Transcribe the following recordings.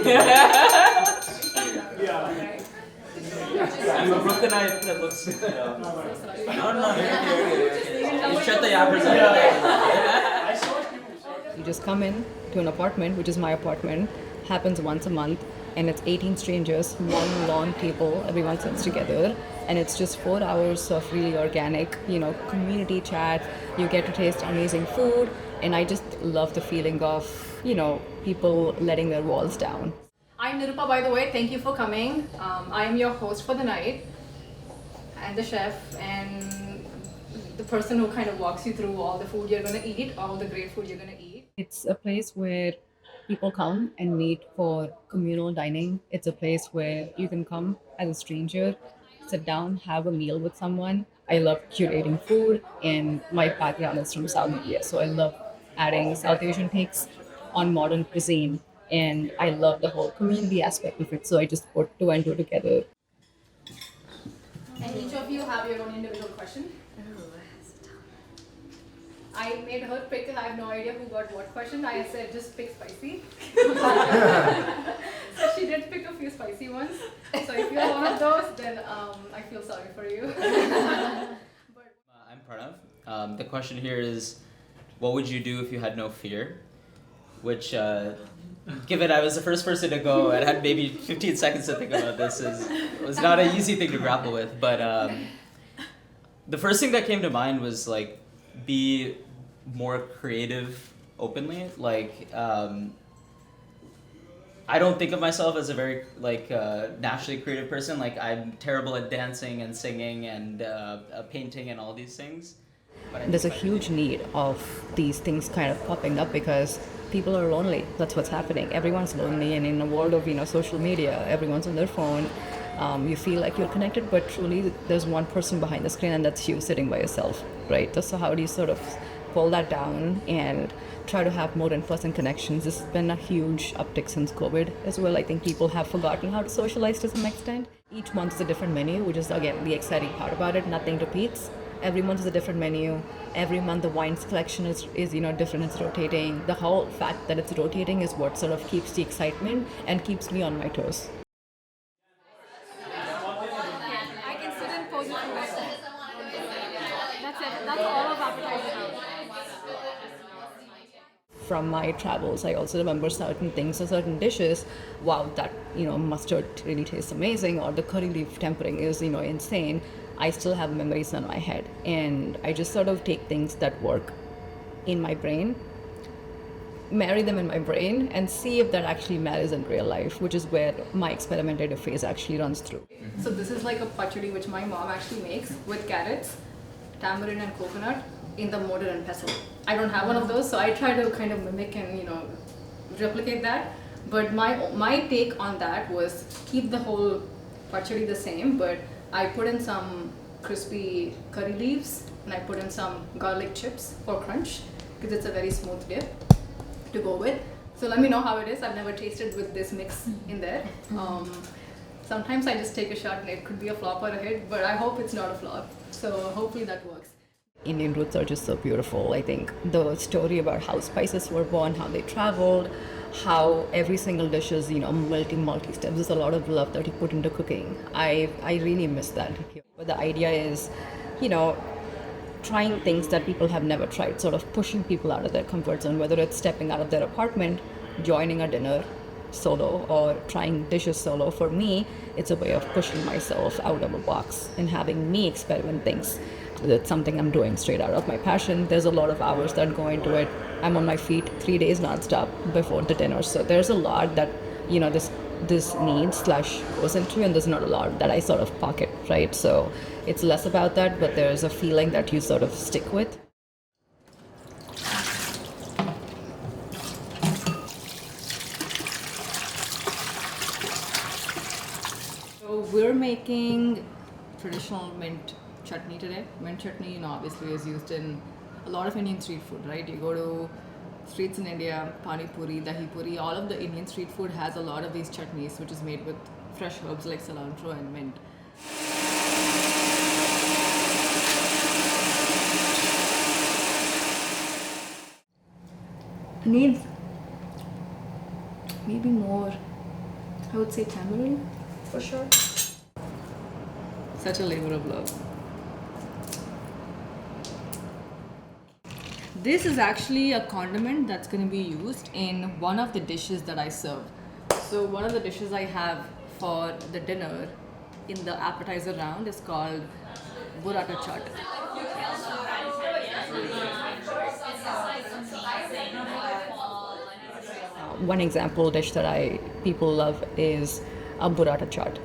Yeah. I'm a Brooklynite that looks. No, no, you shut the yappers out. You just come in to an apartment, which is my apartment, happens once a month, and it's 18 strangers, one long table, everyone sits together, and it's just 4 hours of really organic, community chat. You get to taste amazing food, and I just love the feeling of, people letting their walls down. I'm Nirupa, by the way. Thank you for coming. I am your host for the night, and the chef, and the person who kind of walks you through all the food you're going to eat, all the great food you're going to eat. It's a place where people come and meet for communal dining. It's a place where you can come as a stranger, sit down, have a meal with someone. I love curating food, and my background is from South India, so I love adding South Asian takes on modern cuisine. And I love the whole community aspect of it, so I just put two and two together. And each of you have your own individual question. I made her pick. I have no idea who got what question. I said just pick spicy. So she did pick a few spicy ones. So if you're one of those, then I feel sorry for you. I'm Pranav. The question here is, what would you do if you had no fear? Which, given I was the first person to go and had maybe 15 seconds to think about this, was not an easy thing to grapple with. But the first thing that came to mind was like, be more creative openly. Like, I don't think of myself as a very naturally creative person. Like, I'm terrible at dancing and singing and painting and all these things. But There's a huge need of these things kind of popping up because people are lonely. That's what's happening. Everyone's lonely, and in a world of social media, everyone's on their phone. You feel like you're connected, but truly there's one person behind the screen, and that's you sitting by yourself, right? So how do you sort of pull that down and try to have more in-person connections? This has been a huge uptick since COVID as well. I think people have forgotten how to socialize to some extent. Each month is a different menu, which is again the exciting part about it. Nothing repeats. Every month is a different menu. Every month the wines collection is different. It's rotating. The whole fact that it's rotating is what sort of keeps the excitement and keeps me on my toes. I can sit and pose it. That's it. That's all of appetizer. From my travels, I also remember certain things or certain dishes. Wow, that mustard really tastes amazing, or the curry leaf tempering is insane. I still have memories in my head, and I just sort of take things that work in my brain, marry them in my brain, and see if that actually marries in real life, which is where my experimentative phase actually runs through. So this is like a pachadi which my mom actually makes with carrots, tamarind, and coconut in the mortar and pestle. I don't have one of those, so I try to kind of mimic and replicate that. But my take on that was keep the whole pachadi the same, but I put in some crispy curry leaves, and I put in some garlic chips for crunch because it's a very smooth dip to go with. So let me know how it is. I've never tasted with this mix in there. Sometimes I just take a shot and it could be a flop or a hit, but I hope it's not a flop. So hopefully that works. Indian roots are just so beautiful. I think the story about how spices were born, how they traveled, how every single dish is multi steps. There's a lot of love that you put into cooking. I really miss that. But the idea is trying things that people have never tried, sort of pushing people out of their comfort zone, whether it's stepping out of their apartment, joining a dinner solo, or trying dishes solo. For me, it's a way of pushing myself out of a box and having me experiment things. It's something I'm doing straight out of my passion. There's a lot of hours that go into it. I'm on my feet 3 days nonstop before the dinner. So there's a lot that, this needs / goes into, and there's not a lot that I sort of pocket, right? So it's less about that, but there's a feeling that you sort of stick with. So we're making traditional mint chutney today. Mint chutney, obviously is used in a lot of Indian street food, right? You go to streets in India, pani puri, dahi puri, all of the Indian street food has a lot of these chutneys, which is made with fresh herbs like cilantro and mint. Needs maybe more I would say tamarind, for sure. Such a labor of love. This is actually a condiment that's going to be used in one of the dishes that I serve. So one of the dishes I have for the dinner in the appetizer round is called burrata chaat. One example dish that people love is a burrata chaat,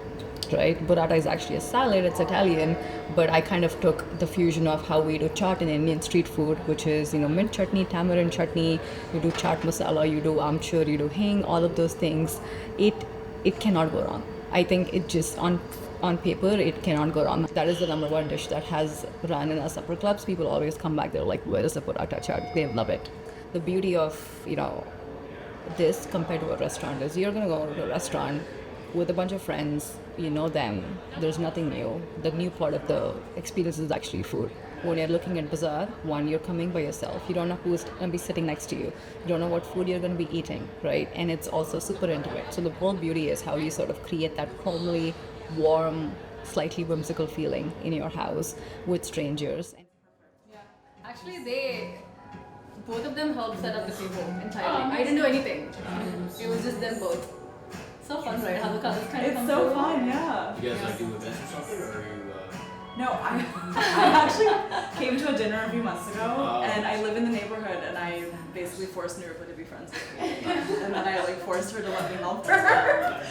right? Burrata is actually a salad, it's Italian, but I kind of took the fusion of how we do chaat in Indian street food, which is, mint chutney, tamarind chutney, you do chaat masala, you do amchur, you do hing, all of those things. It cannot go wrong. I think it just on paper, it cannot go wrong. That is the number one dish that has run in our supper clubs. People always come back, they're like, where is the burrata chaat? They love it. The beauty of, this compared to a restaurant is you're going to go to a restaurant with a bunch of friends, you know them, there's nothing new. The new part of the experience is actually food. When you're looking at Bazaar, one, you're coming by yourself. You don't know who's going to be sitting next to you. You don't know what food you're going to be eating, right? And it's also super intimate. So the whole beauty is how you sort of create that homely, warm, slightly whimsical feeling in your house with strangers. Yeah, actually both of them helped set up the table entirely. I didn't do anything. It was just them both. So fun, right? How the colors kind of It's come so through. fun, yeah. You guys like do events or something, or are you? No, I actually came to a dinner a few months ago, and I live in the neighborhood, and I basically forced Nirupa to be friends with me. And then I forced her to let me help her.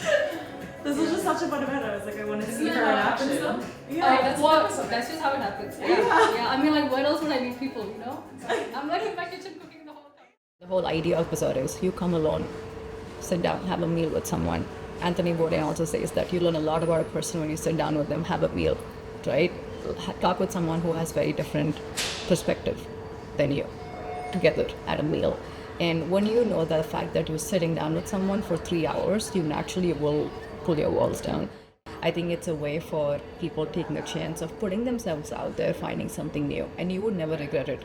This was just such a fun event. I was like, I wanted to see her in action. Yeah, That's just how it happens. Yeah. I mean, what else would I need people, I'm like in my kitchen cooking the whole time. The whole idea of Bazaar is you come alone, sit down, have a meal with someone. Anthony Bourdain also says that you learn a lot about a person when you sit down with them, have a meal, right? Talk with someone who has very different perspective than you together at a meal. And when you know the fact that you're sitting down with someone for 3 hours, you naturally will pull your walls down. I think it's a way for people taking a chance of putting themselves out there, finding something new, and you would never regret it.